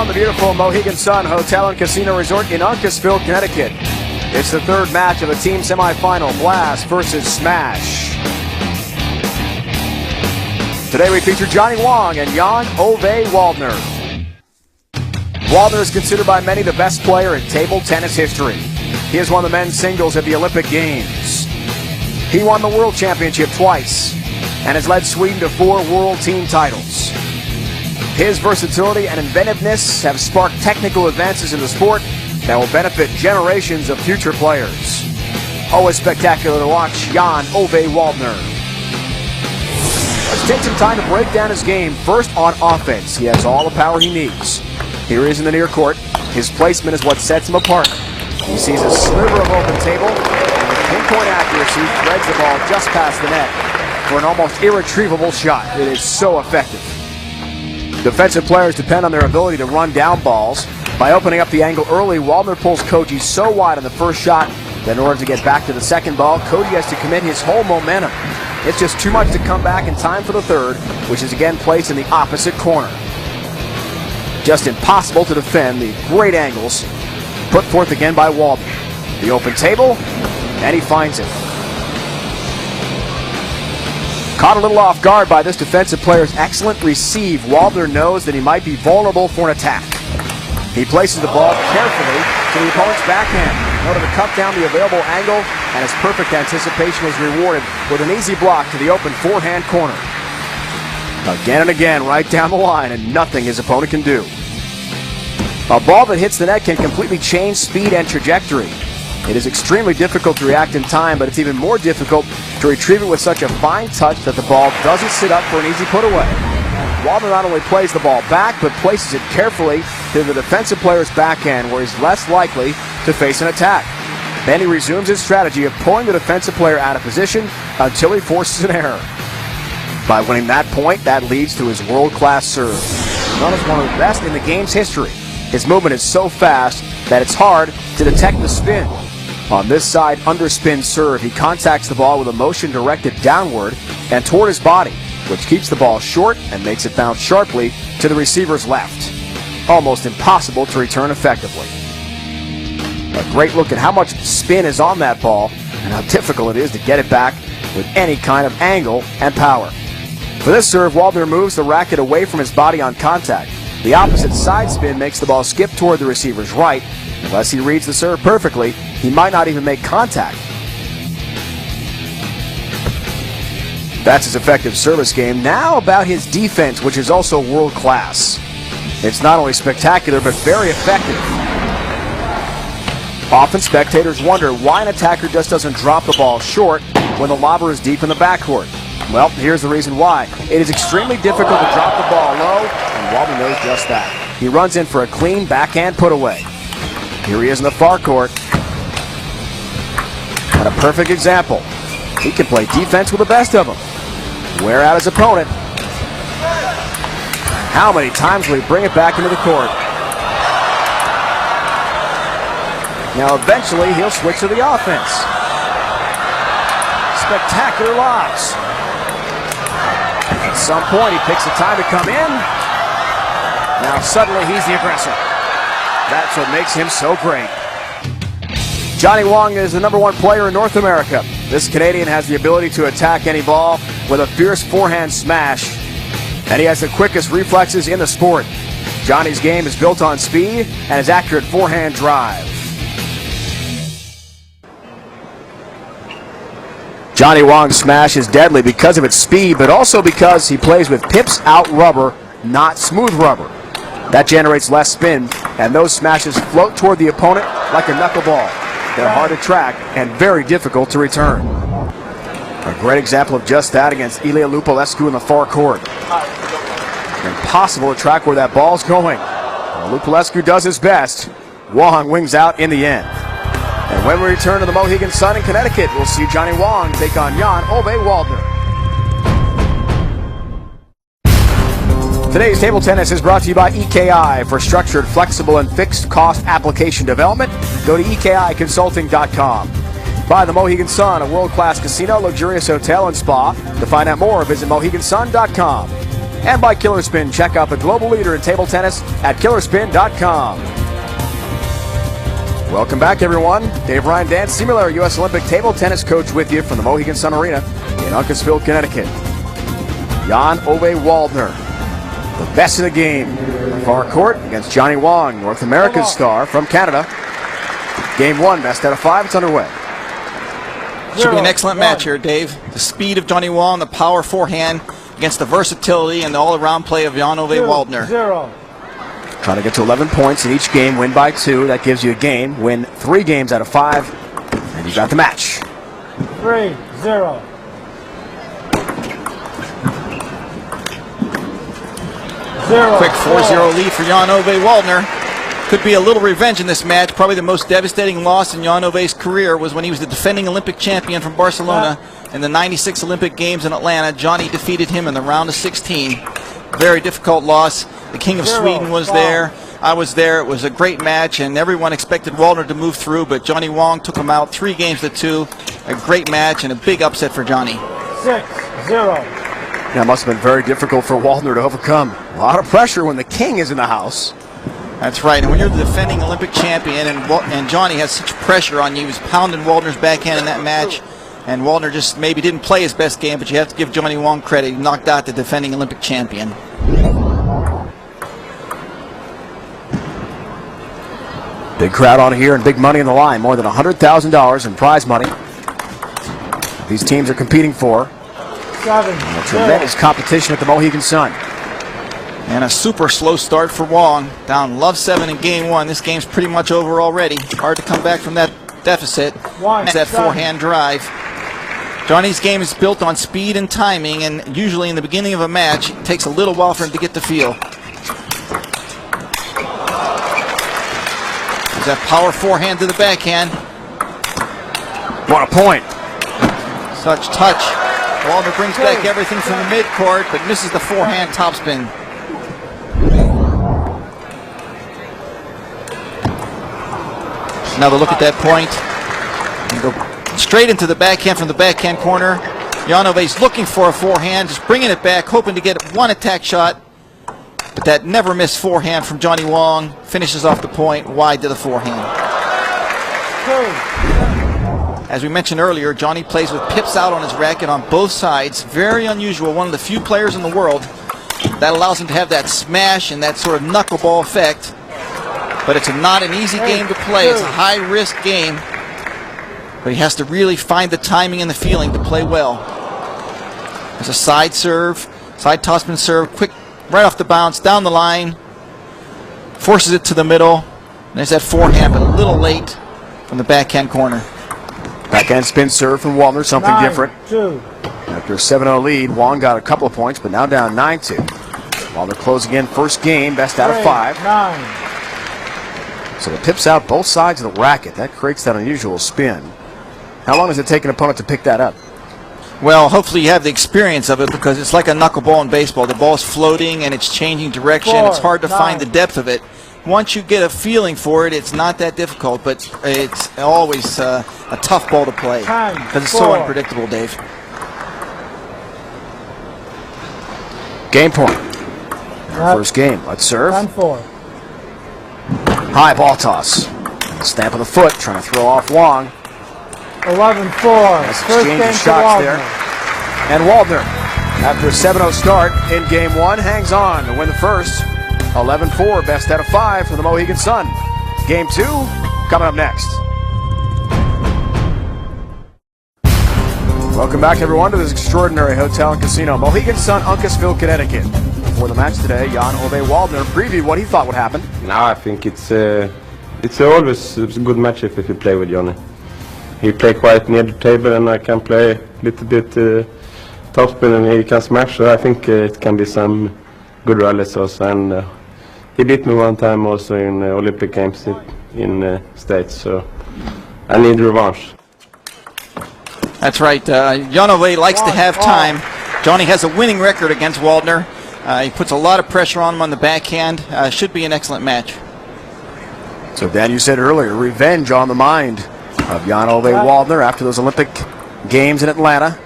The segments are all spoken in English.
from the beautiful Mohegan Sun Hotel and Casino Resort in Uncasville, Connecticut. It's the third match of a team semifinal, Blast versus Smash. Today we feature Johnny Wong and Jan-Ove Waldner. Waldner is considered by many the best player in table tennis history. He has won the men's singles at the Olympic Games. He won the World Championship twice and has led Sweden to 4 world team titles. His versatility and inventiveness have sparked technical advances in the sport that will benefit generations of future players. Always spectacular to watch Jan-Ove Waldner. Let's take some time to break down his game. First on offense, he has all the power he needs. Here he is in the near court. His placement is what sets him apart. He sees a sliver of open table, and with pinpoint accuracy, threads the ball just past the net for an almost irretrievable shot. It is so effective. Defensive players depend on their ability to run down balls. By opening up the angle early, Waldner pulls Koji so wide on the first shot that in order to get back to the second ball, Koji has to commit his whole momentum. It's just too much to come back in time for the third, which is again placed in the opposite corner. Just impossible to defend the great angles put forth again by Waldner. The open table, and he finds it. Caught a little off guard by this defensive player's excellent receive, Waldner knows that he might be vulnerable for an attack. He places the ball carefully to the opponent's backhand in order to cut down the available angle, and his perfect anticipation is rewarded with an easy block to the open forehand corner. Again and again, right down the line, and nothing his opponent can do. A ball that hits the net can completely change speed and trajectory. It is extremely difficult to react in time, but it's even more difficult to retrieve it with such a fine touch that the ball doesn't sit up for an easy put away. Waldner not only plays the ball back, but places it carefully to the defensive player's backhand, where he's less likely to face an attack. Then he resumes his strategy of pulling the defensive player out of position until he forces an error. By winning that point, that leads to his world-class serve. Known as one of the best in the game's history. His movement is so fast that it's hard to detect the spin. On this side underspin serve, he contacts the ball with a motion directed downward and toward his body, which keeps the ball short and makes it bounce sharply to the receiver's left. Almost impossible to return effectively. A great look at how much spin is on that ball and how difficult it is to get it back with any kind of angle and power. For this serve, Waldner moves the racket away from his body on contact. The opposite side spin makes the ball skip toward the receiver's right. Unless he reads the serve perfectly, he might not even make contact. That's his effective service game. Now about his defense, which is also world class. It's not only spectacular, but very effective. Often spectators wonder why an attacker just doesn't drop the ball short when the lobber is deep in the backcourt. Well, here's the reason why. It is extremely difficult to drop the ball low, and Waldner knows just that. He runs in for a clean backhand put away. Here he is in the far court. And a perfect example. He can play defense with the best of them. Wear out his opponent. How many times will he bring it back into the court? Now eventually he'll switch to the offense. Spectacular lobs. At some point he picks the time to come in. Now suddenly he's the aggressor. That's what makes him so great. Johnny Wong is the #1 player in North America. This Canadian has the ability to attack any ball with a fierce forehand smash, and he has the quickest reflexes in the sport. Johnny's game is built on speed and his accurate forehand drive. Johnny Wong's smash is deadly because of its speed, but also because he plays with pips out rubber, not smooth rubber. That generates less spin, and those smashes float toward the opponent like a knuckleball. They're hard to track and very difficult to return. A great example of just that against Ilya Lupulescu in the far court. Impossible to track where that ball's going. Well, Lupulescu does his best. Wong wings out in the end. And when we return to the Mohegan Sun in Connecticut, we'll see Johnny Wong take on Jan-Ove Waldner. Today's table tennis is brought to you by EKI. For structured, flexible, and fixed-cost application development, go to EKIconsulting.com. By the Mohegan Sun, a world-class casino, luxurious hotel, and spa. To find out more, visit MoheganSun.com. and by KillerSpin. Check out the global leader in table tennis at killerspin.com. Welcome back, everyone. Dave Ryan, Dan Seemiller, U.S. Olympic table tennis coach with you from the Mohegan Sun Arena in Uncasville, Connecticut. Jan-Ove Waldner, the best of the game. Far court against Johnny Wong, North America's star from Canada. Game 1, best out of 5, it's underway. Should be an excellent match here, Dave. The speed of Johnny Wong, the power forehand against the versatility and the all-around play of Jan-Ove Waldner. Trying to get to 11 points in each game, win by 2. That gives you a game. Win 3 games out of 5, and you got the match. 3-0. Quick 4-0 lead for Jan-Ove Waldner. Could be a little revenge in this match. Probably the most devastating loss in Jan-Ove's career was when he was the defending Olympic champion from Barcelona in the '96 Olympic Games in Atlanta. Johnny defeated him in the round of 16. Very difficult loss. The King of Sweden was there. I was there. It was a great match, and everyone expected Waldner to move through, but Johnny Wong took him out 3 games to 2. A great match and a big upset for Johnny. 6-0. That must have been very difficult for Waldner to overcome. A lot of pressure when the king is in the house. That's right, and when you're the defending Olympic champion and Johnny has such pressure on you, he was pounding Waldner's backhand in that match, and Waldner just maybe didn't play his best game, but you have to give Johnny Wong credit. He knocked out the defending Olympic champion. Big crowd on here and big money in the line. More than $100,000 in prize money these teams are competing for. 7-0. Tremendous competition at the Mohegan Sun. And a super slow start for Wong. Down love 7 in game 1. This game's pretty much over already. Hard to come back from that deficit. It's that forehand drive. Johnny's game is built on speed and timing, and usually in the beginning of a match, it takes a little while for him to get the feel. There's that power forehand to the backhand. What a point. Such touch. Waldner brings back everything from the midcourt, but misses the forehand topspin. Another look at that point. And go straight into the backhand from the backhand corner. Jan-Ove's looking for a forehand, just bringing it back, hoping to get one attack shot. But that never missed forehand from Johnny Wong finishes off the point wide to the forehand. As we mentioned earlier, Johnny plays with pips out on his racket on both sides. Very unusual. One of the few players in the world that allows him to have that smash and that sort of knuckleball effect. But it's not an easy game to play. It's a high-risk game. But he has to really find the timing and the feeling to play well. There's a side serve, side topspin serve, quick, right off the bounce, down the line. Forces it to the middle. There's that forehand, but a little late from the backhand corner. Backhand spin serve from Waldner, something different. 9-2. After a 7-0 lead, Wong got a couple of points, but now down 9-2. Waldner closing in first game, best out of 5. 9. So the pips out both sides of the racket. That creates that unusual spin. How long does it take an opponent to pick that up? Well, hopefully you have the experience of it, because it's like a knuckleball in baseball. The ball's floating and it's changing direction. 4, it's hard to 9. find the depth of it. Once you get a feeling for it, it's not that difficult, but it's always a tough ball to play because it's so unpredictable, Dave. Game point. First game. Let's serve. 10-4. High ball toss. Stamp of the foot, trying to throw off Wong. 11-4. Nice First exchange game of shots Waldner. there. And Waldner, after a 7-0 start in game 1, hangs on to win the first. 11-4, best out of 5 for the Mohegan Sun. Game 2 coming up next. Welcome back, everyone, to this extraordinary hotel and casino, Mohegan Sun, Uncasville, Connecticut. Before the match today, Jan-Ove Waldner previewed what he thought would happen. No, I think it's always a good match if you play with Johnny. He play quite near the table, and I can play a little bit topspin, and he can smash. So I think it can be some good rallies also. And he beat me one time also in Olympic Games in States. So I need revanche. That's right. Jan-Ove likes to have time. Johnny has a winning record against Waldner. He puts a lot of pressure on him on the backhand. Should be an excellent match. So, Dan, you said earlier, revenge on the mind of Jan-Ove Waldner after those Olympic Games in Atlanta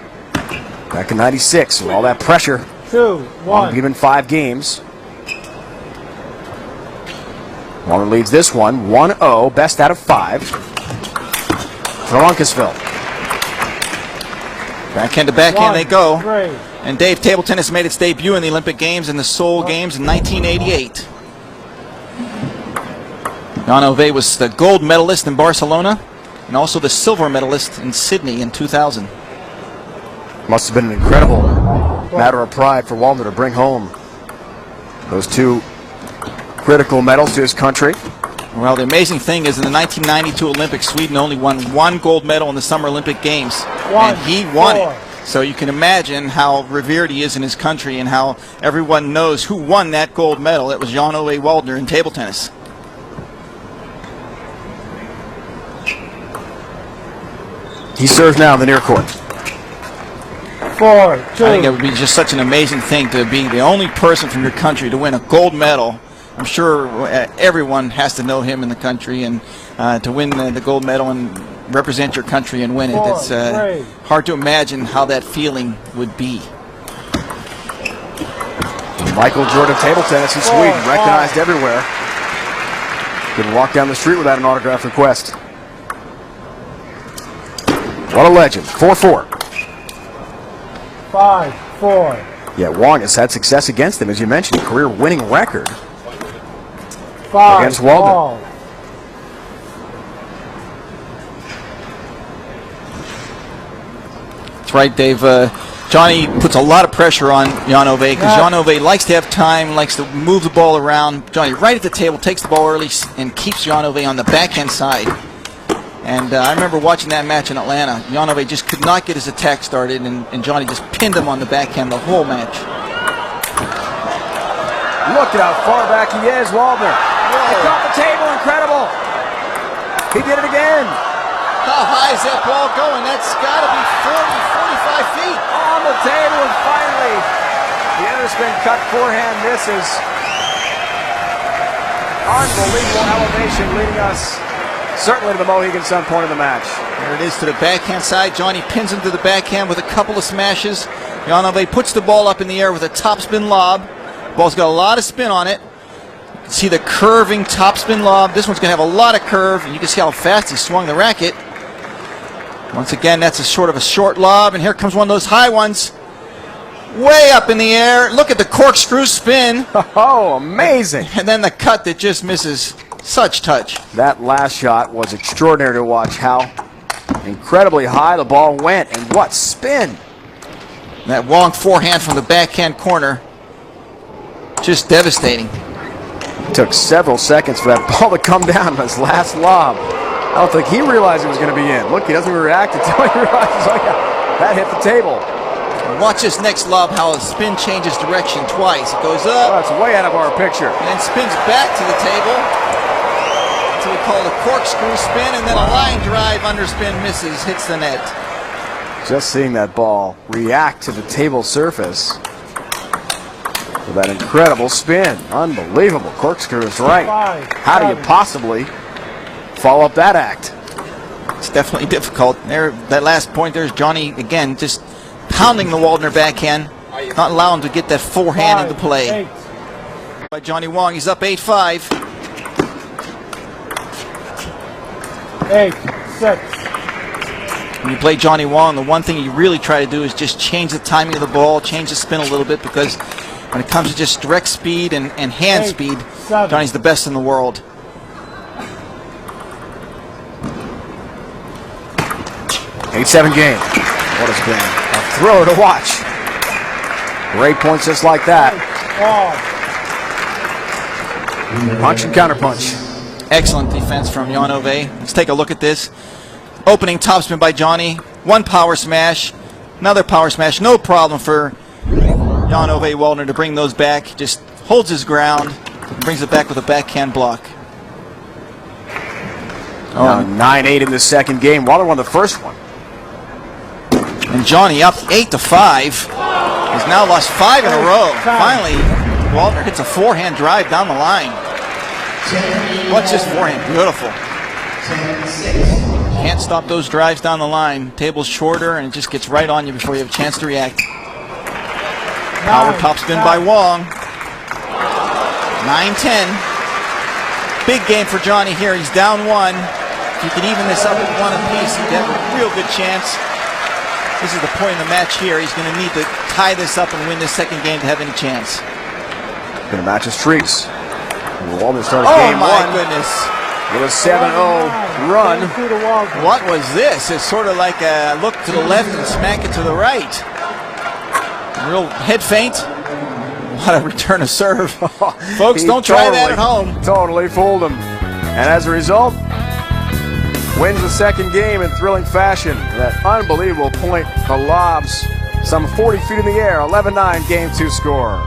back in '96. With all that pressure 2-1. Even 5 games. Wong leads this one 1-0, best out of 5 for Uncasville. Backhand to backhand they go. 1-3. And Dave, table tennis made its debut in the Olympic Games in the Seoul Games in 1988. Jan-Ove was the gold medalist in Barcelona and also the silver medalist in Sydney in 2000. Must have been an incredible matter of pride for Waldner to bring home those 2 critical medals to his country. Well, the amazing thing is in the 1992 Olympics, Sweden only won 1 gold medal in the Summer Olympic Games, and he won it. So you can imagine how revered he is in his country and how everyone knows who won that gold medal. It was Jan-Ove Waldner in table tennis. He serves now in the near court. 4-2. I think it would be just such an amazing thing to be the only person from your country to win a gold medal. I'm sure everyone has to know him in the country, and to win the gold medal and represent your country and win it, it's hard to imagine how that feeling would be. Michael Jordan table tennis in Sweden, recognized everywhere. Couldn't walk down the street without an autograph request. What a legend. 4-4. 5-4. Yeah, Wong has had success against him, as you mentioned, career winning record 5 against Waldner. all. That's right, Dave. Johnny puts a lot of pressure on Jan-Ove because Jan-Ove likes to have time, likes to move the ball around. Johnny right at the table takes the ball early and keeps Jan-Ove on the backhand side. And I remember watching that match in Atlanta. Jan-Ove just could not get his attack started, and Johnny just pinned him on the backhand the whole match. Look at how far back he is, Waldner. It's off the table, incredible. He did it again. How high is that ball going? That's got to be 40, 45 feet. On the table, and finally, the underspin cut forehand misses. Unbelievable elevation, leading us certainly to the Mohegan Sun point of the match. There it is to the backhand side. Johnny pins him to the backhand with a couple of smashes. Jan-Ove puts the ball up in the air with a topspin lob. Ball's got a lot of spin on it. You can see the curving topspin lob. This one's going to have a lot of curve, and you can see how fast he swung the racket. Once again, that's a sort of a short lob, and here comes one of those high ones. Way up in the air. Look at the corkscrew spin. Oh, amazing. And then the cut that just misses. Such touch. That last shot was extraordinary to watch, how incredibly high the ball went, and what spin. That Wong forehand from the backhand corner. Just devastating. It took several seconds for that ball to come down on his last lob. I don't think he realized it was going to be in. Look, he doesn't even react until he realizes, oh yeah, that hit the table. Watch this next lob, how the spin changes direction twice. It goes Oh, up, it's way out of our picture. and then spins back to the table. That's what we call the corkscrew spin, and then a line drive underspin misses, hits the net. Just seeing that ball react to the table surface with that incredible spin. Unbelievable. Corkscrew is right. How do you possibly follow up that act? It's definitely difficult. There, that last point, there's Johnny again, just pounding the Waldner backhand, not allowing him to get that forehand into play. 8. By Johnny Wong, he's up 8-5. 8-6. When you play Johnny Wong, the one thing you really try to do is just change the timing of the ball, change the spin a little bit, because when it comes to just direct speed and hand speed, Johnny's the best in the world. Eight-7 game. What a spin. A throw to watch. Great points just like that. Punch and counterpunch. Excellent defense from Jan-Ove. Let's take a look at this. Opening topspin by Johnny. One power smash. Another power smash. No problem for Jan-Ove Waldner to bring those back. Just holds his ground. Brings it back with a backhand block. Oh, 9-8 in the second game. Waldner won the first one. And Johnny up 8-5. He's now lost 5 in a row. Finally, Waldner hits a forehand drive down the line. What's his forehand? Beautiful. Can't stop those drives down the line. Table's shorter, and it just gets right on you before you have a chance to react. Power topspin by Wong. 9-10. Big game for Johnny here. He's down 1. If he could even this up at 1 apiece, he'd have a real good chance. This is the point of the match here. He's going to need to tie this up and win this second game to have any chance. Going to match his streaks. Waldner started Oh game my 1 goodness. with a 7-0 run. What was this? It's sort of like a look to the left and smack it to the right. Real head feint. What a return of serve. Folks, don't try that at home. Totally fooled him. And as a result, wins the second game in thrilling fashion. That unbelievable point for lobs. Some 40 feet in the air. 11-9 game 2 score.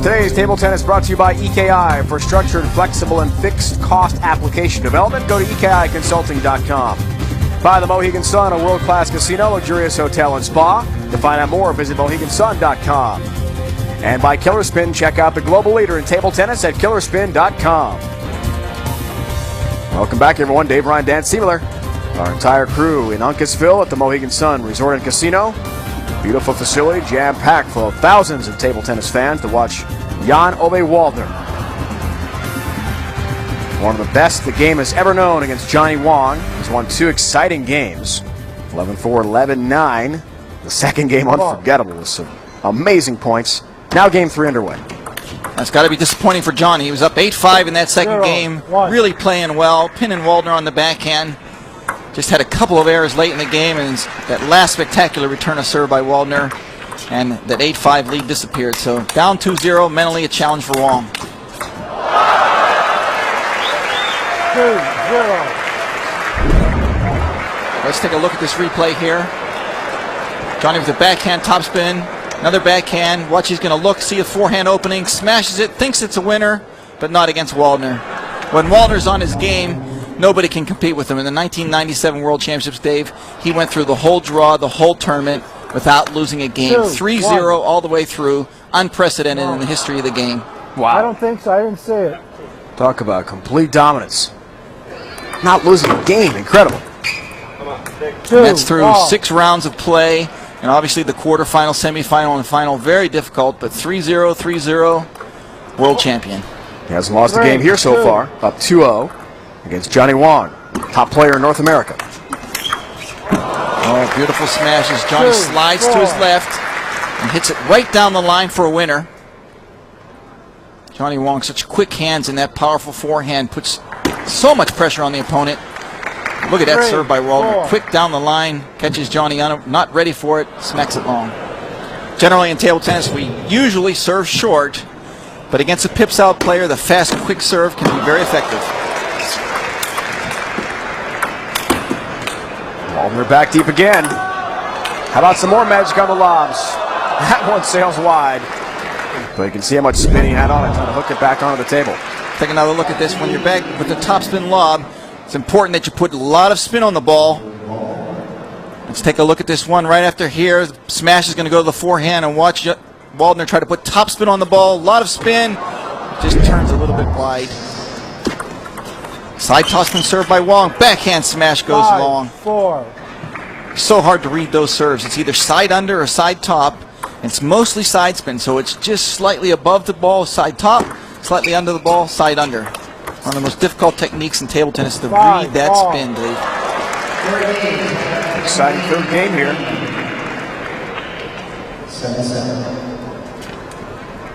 Today's table tennis brought to you by EKI. For structured, flexible, and fixed cost application development, go to EKIconsulting.com. By the Mohegan Sun, a world-class casino, luxurious hotel, and spa. To find out more, visit MoheganSun.com. And by KillerSpin, check out the global leader in table tennis at KillerSpin.com. Welcome back, everyone. Dave, Ryan, Dan Siebler. Our entire crew in Uncasville at the Mohegan Sun Resort and Casino. Beautiful facility, jam-packed full of thousands of table tennis fans to watch Jan-Ove Waldner. One of the best the game has ever known against Johnny Wong. He's won 2 exciting games. 11-4, 11-9. The second game unforgettable with some amazing points. Now game 3 underway. That's got to be disappointing for Johnny. He was up 8-5 in that second game. Really playing well. Pinning Waldner on the backhand. Just had a couple of errors late in the game, and that last spectacular return of serve by Waldner, and that 8-5 lead disappeared. So down 2-0, mentally a challenge for Wong. 2-0. Let's take a look at this replay here. Johnny with a backhand topspin, another backhand. Watch, he's going to look, see a forehand opening, smashes it, thinks it's a winner, but not against Waldner. When Waldner's on his game, nobody can compete with him. In the 1997 World Championships, Dave, he went through the whole draw, the whole tournament, without losing a game. 3-0 all the way through. Unprecedented in the history of the game. Wow. I don't think so. I didn't see it. Talk about complete dominance. Not losing a game. Incredible. And that's through 6 rounds of play. And obviously the quarterfinal, semifinal, and final, very difficult. But 3-0, 3-0, world champion. He hasn't lost a game here so far. Up 2-0 against Johnny Wong, top player in North America. Oh, beautiful smashes. Johnny slides to his left and hits it right down the line for a winner. Johnny Wong, such quick hands, and that powerful forehand puts so much pressure on the opponent. Look at that serve by Waldner. Quick down the line, catches Johnny not ready for it, smacks it long. Generally in table tennis, we usually serve short, but against a pips out player, the fast, quick serve can be very effective. Waldner back deep again. How about some more magic on the lobs? That one sails wide. But you can see how much spin he had on it, trying to hook it back onto the table. Take another look at this. When you're back with the topspin lob, it's important that you put a lot of spin on the ball. Let's take a look at this one right after here. The smash is going to go to the forehand, and watch Waldner try to put topspin on the ball. A lot of spin. Just turns a little bit wide. Side topspin serve by Wong. Backhand smash goes long. 5-4. So hard to read those serves. It's either side under or side top. It's mostly side spin, so it's just slightly above the ball, side top, slightly under the ball, side under. One of the most difficult techniques in table tennis to read that spin, Dave. Exciting third game here.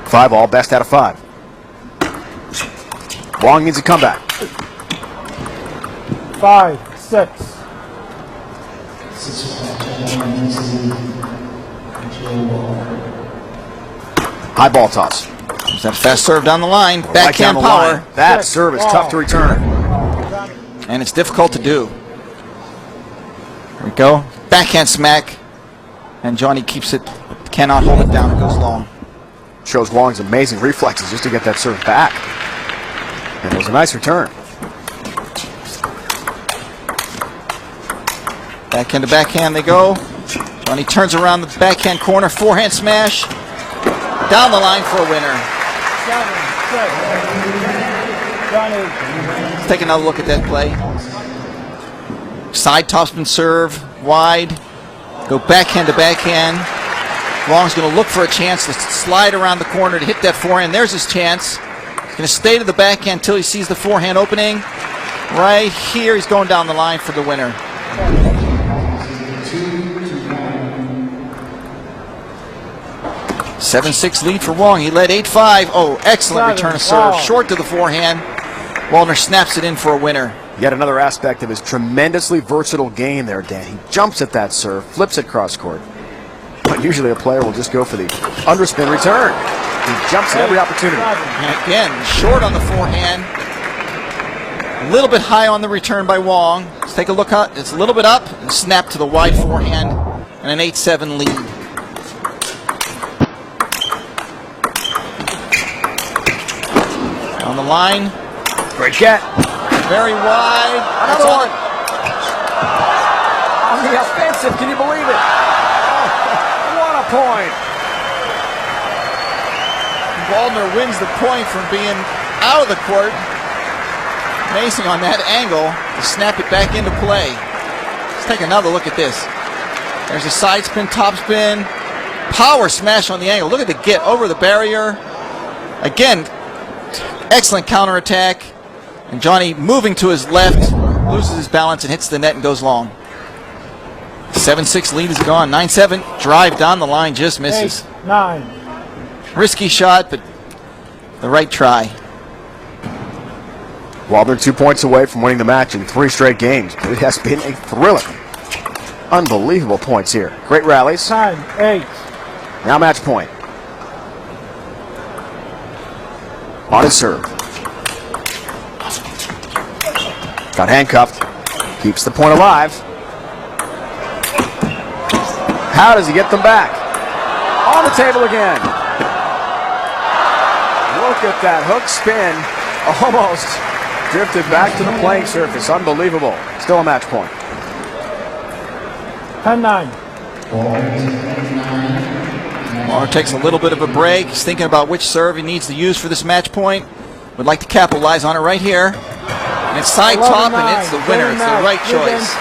5-all, best out of 5. Wong needs a comeback. 5-6. High ball toss. There's that fast serve down the line. Right Backhand down the power. line. That serve is tough to return. And it's difficult to do. There we go. Backhand smack. And Johnny keeps it, cannot hold it down. It goes long. Shows Wong's amazing reflexes just to get that serve back. And it was a nice return. Backhand to backhand they go. Johnny turns around the backhand corner. Forehand smash. Down the line for a winner. 7-6. Johnny. Let's take another look at that play. Side topspin serve, wide. Go backhand to backhand. Wong's going to look for a chance to slide around the corner to hit that forehand. There's his chance. He's going to stay to the backhand until he sees the forehand opening. Right here, he's going down the line for the winner. 7-6 lead for Wong. He led 8-5. Oh, excellent return of serve. Short to the forehand. Waldner snaps it in for a winner. Yet another aspect of his tremendously versatile game there, Dan. He jumps at that serve, flips it cross court. But usually a player will just go for the underspin return. He jumps at every opportunity. And again, short on the forehand. A little bit high on the return by Wong. Let's take a look. It's a little bit up and snap to the wide forehand and an 8-7 lead. On the line. Great get. Very wide. Another one. On the offensive, can you believe it? Oh, what a point. Waldner wins the point from being out of the court. Amazing on that angle to snap it back into play. Let's take another look at this. There's a side spin, top spin, power smash on the angle. Look at the get over the barrier. Again, excellent counterattack. And Johnny moving to his left, loses his balance and hits the net and goes long. 7-6 lead is gone. 9-7. Drive down the line, just misses. 8-9. Risky shot, but the right try. Waldner 2 points away from winning the match in 3 straight games. It has been a thrilling. Unbelievable points here. Great rallies. 10-8. Now match point. On his serve. Got handcuffed. Keeps the point alive. How does he get them back? On the table again. Look at that hook spin. Almost drifted back to the playing surface. Unbelievable. Still a match point. 10-9. Waldner takes a little bit of a break. He's thinking about which serve he needs to use for this match point. Would like to capitalize on it right here. And it's side top, and it's the winner. It's the right choice.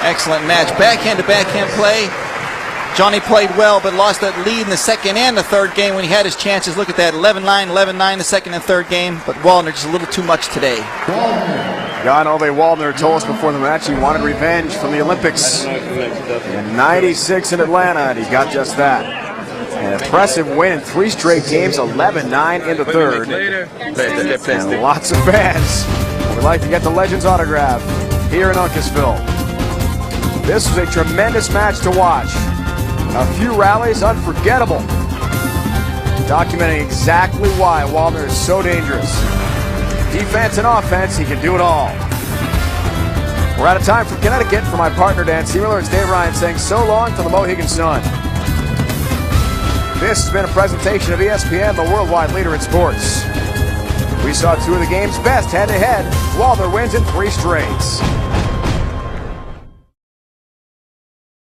Excellent match. Backhand to backhand play. Johnny played well, but lost that lead in the second and the third game when he had his chances. Look at that, 11-9, 11-9 the second and third game. But Waldner just a little too much today. Jan-Ove Waldner told us before the match he wanted revenge from the Olympics in '96 in Atlanta, and he got just that. An impressive win in 3 straight games, 11-9 in the third. And lots of fans would like to get the Legends autograph here in Uncasville. This was a tremendous match to watch. A few rallies unforgettable, documenting exactly why Waldner is so dangerous. Defense and offense, he can do it all. We're out of time from Connecticut. For my partner Dan Seemiller, it's Dave Ryan saying so long to the Mohegan Sun. This has been a presentation of ESPN, the worldwide leader in sports. We saw 2 of the game's best head-to-head. Waldner wins in 3 straights.